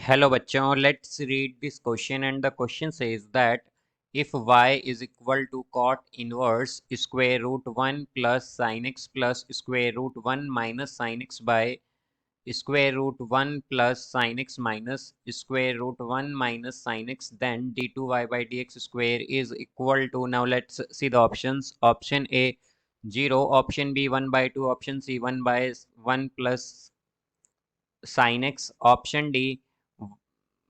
Hello बच्चों, let's read this question and the question says that if y is equal to cot inverse square root 1 plus sin x plus square root 1 minus sin x by square root 1 plus sin x minus square root 1 minus sin x, then d2y by dx square is equal to, now let's see the options. Option A 0, option B 1 by 2, option C 1 by 1 plus sin x, option D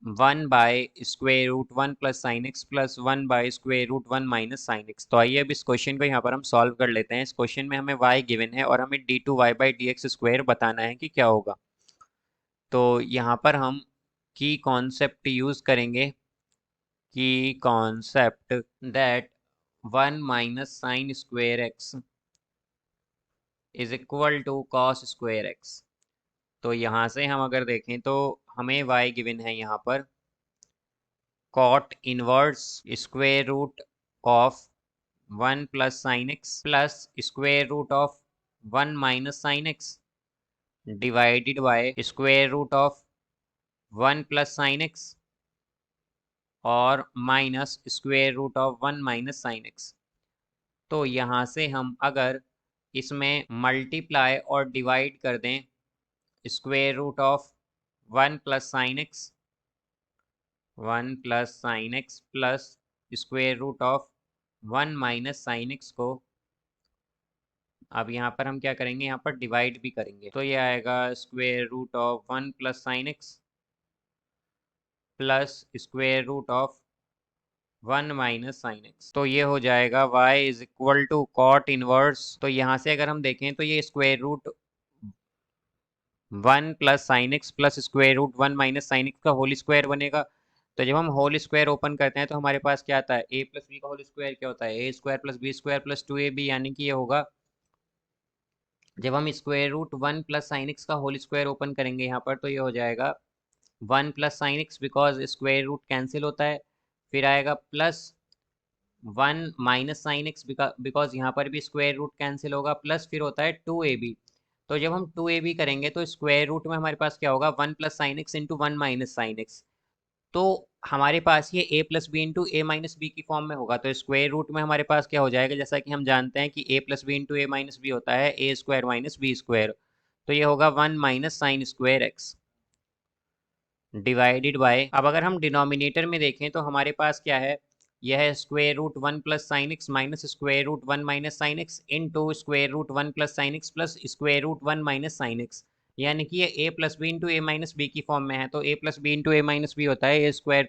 1 by square root 1 plus sine x plus 1 by square root 1 minus sine x. तो आइए अब इस question को यहाँ पर हम solve कर लेते हैं। इस क्वेश्चन में हमें y गिवन है और हमें d2y by D x square बताना है कि क्या होगा। तो यहाँ पर हम की कॉन्सेप्ट यूज करेंगे, की concept that 1 minus sine square x is equal to cos square x. तो यहाँ से हम अगर देखें तो हमें y गिवन है यहाँ पर cot inverse square root of 1 plus sine x plus square root of 1 minus sine x divided by square root of 1 plus sine x और minus square root of 1 minus sine x. तो यहाँ से हम अगर इसमें मल्टीप्लाई और divide कर दें square root of 1 plus sine x 1 plus sine x plus square root of 1 minus sine x को, अब यहाँ पर हम क्या करेंगे, यहाँ पर डिवाइड भी करेंगे। तो ये आएगा square root of 1 plus sine x plus square root of 1 minus sine x. तो ये हो जाएगा y is equal to cot inverse. तो यहाँ से अगर हम देखें तो ये square root 1 plus sine x plus square root 1 minus sine x का होल स्क्वायर बनेगा। तो जब हम होल स्क्वायर ओपन करते हैं तो हमारे पास क्या आता है, a प्लस बी का होल स्क्वायर क्या होता है, a square plus B square plus 2ab, यानी कि ये होगा, जब हम square root 1 plus sine x का होल स्क्वायर ओपन करेंगे यहाँ पर तो ये हो जाएगा 1 plus sine x, because square root cancel होता है, फिर आएगा plus 1 minus sine x, because यहाँ पर भी स्क्वायर रूट कैंसिल होगा, प्लस फिर होता है 2ab। तो जब हम 2ab करेंगे तो स्क्वायर रूट में हमारे पास क्या होगा, 1 plus sine x into 1 minus sine x. तो हमारे पास ये a plus B into A minus B की फॉर्म में होगा। तो स्क्वायर रूट में हमारे पास क्या हो जाएगा, जैसा कि हम जानते हैं कि a plus B into A minus B होता है A square minus B square. तो ये होगा 1 minus sine square x divided by, अब अगर हम डिनोमिनेटर में देखें तो हमारे पास क्या है, यह है square root 1 plus sine x minus square root 1 minus sine x into square root 1 plus sine x plus square root 1 minus sine x, यानी कि ये a plus B into A minus B की फॉर्म में है। तो a plus B into A minus B होता है A square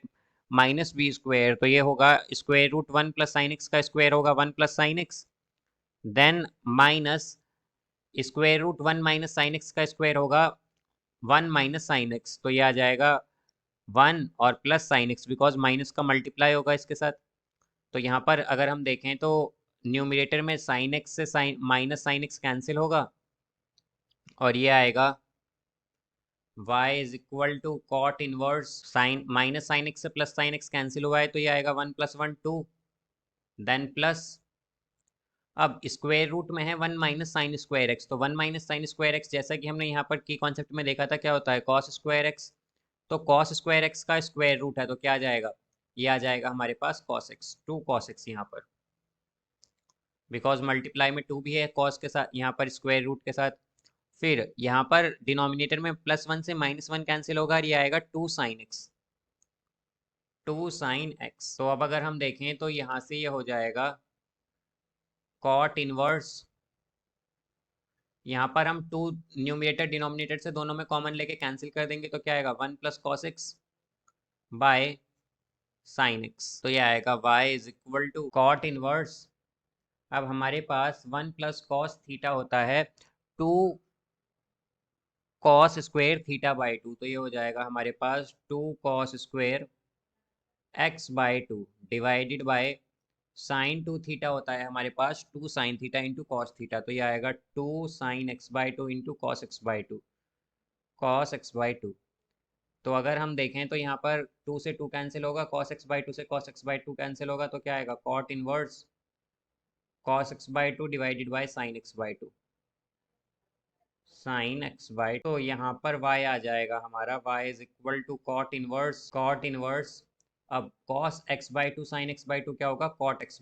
minus B square. तो ये होगा square root 1 plus sine x का स्क्वायर होगा 1 plus sine x, then minus square root 1 minus sine x का स्क्वायर होगा 1 माइनस साइन एक्स। तो ये आ जाएगा 1 और plus sine x, because minus का मल्टीप्लाई होगा इसके साथ। तो यहाँ पर अगर हम देखें तो न्यूमरेटर में साइन एक्स से sine minus sine x cancel होगा और ये आएगा y is equal to cot inverse sine minus sine x से प्लस साइन एक्स कैंसिल हुआ है तो ये आएगा 1 प्लस 1 2, देन प्लस, अब स्क्वायर रूट में है 1 माइनस साइन स्क्वायर एक्स, तो 1 माइनस साइन स्क्वायर एक्स जैसा कि हमने यहाँ पर की कॉन्सेप्ट में देखा था क्या होता है, कॉस स्क्वायर एक्स। तो कॉस स्क्वायर एक्स का स्क्वायर रूट है तो क्या आ जाएगा, ये आ जाएगा हमारे पास कॉस एक्स, 2 कॉस एक्स यहाँ पर, बिकॉज मल्टीप्लाई में 2 भी है कॉस के साथ यहाँ पर स्क्वायर रूट के साथ। फिर यहाँ पर डिनोमिनेटर में प्लस 1 से माइनस 1 कैंसिल होगा और ये आएगा 2 साइन एक्स, 2 साइन एक्स। तो अब अगर हम देखें तो यहाँ से ये हो जाएगा कॉट इनवर्स, यहाँ पर हम 2 न्यूमरेटर डिनोमिनेटर से दोनों में कॉमन लेके कैंसिल कर देंगे तो क्या आएगा 1 plus cos x by sine x. तो ये आएगा y is equal to cot inverse, अब हमारे पास 1 प्लस कॉस थीटा होता है 2 कॉस स्क्वेयर थीटा बाई 2। तो ये हो जाएगा हमारे पास 2 cos square x by 2 divided by sine 2 theta होता है हमारे पास 2 sine theta into cos theta. तो ये आएगा 2 sine x by 2 into cos x by 2, cos x by 2। तो अगर हम देखें तो यहाँ पर 2 से 2 कैंसिल होगा, cos x बाई 2 से cos x बाई 2 कैंसिल होगा, तो क्या आएगा cot inverse cos x by 2 divided by sine x by 2, sine x by, तो यहाँ पर y आ जाएगा हमारा, y is equal to cot inverse. अब cos x by two sine x by two क्या होगा, कॉट एक्स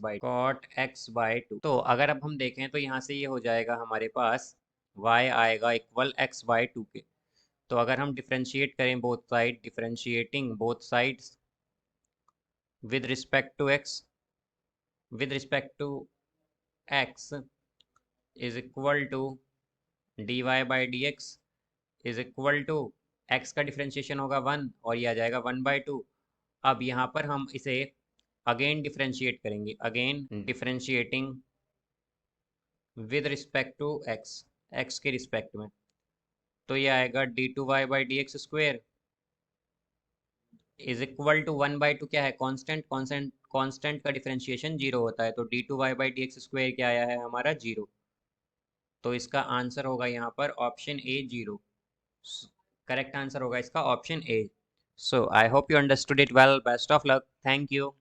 बाई टू। तो अगर अब हम देखें तो यहाँ से ये हो जाएगा हमारे पास y आएगा इक्वल x बाई टू के। तो अगर हम डिफ्रेंशिएट करें both side, differentiating both sides with respect to x is equal to dy by D x is equal to x का डिफ्रेंशिएशन होगा 1 और ये आ जाएगा 1/2। अब यहाँ पर हम इसे अगेन डिफ्रेंशिएट करेंगे, again differentiating with respect to x के रिस्पेक्ट में। तो ये आएगा d2y/dx² इज इक्वल टू 1/2 क्या है, कांस्टेंट का डिफ्रेंशिएशन 0 होता है, तो d2y/dx² क्या आया है हमारा 0। तो इसका आंसर होगा यहाँ पर ऑप्शन ए 0। करेक्ट आंसर होगा इसका option A. So I hope you understood it well, best of luck, thank you.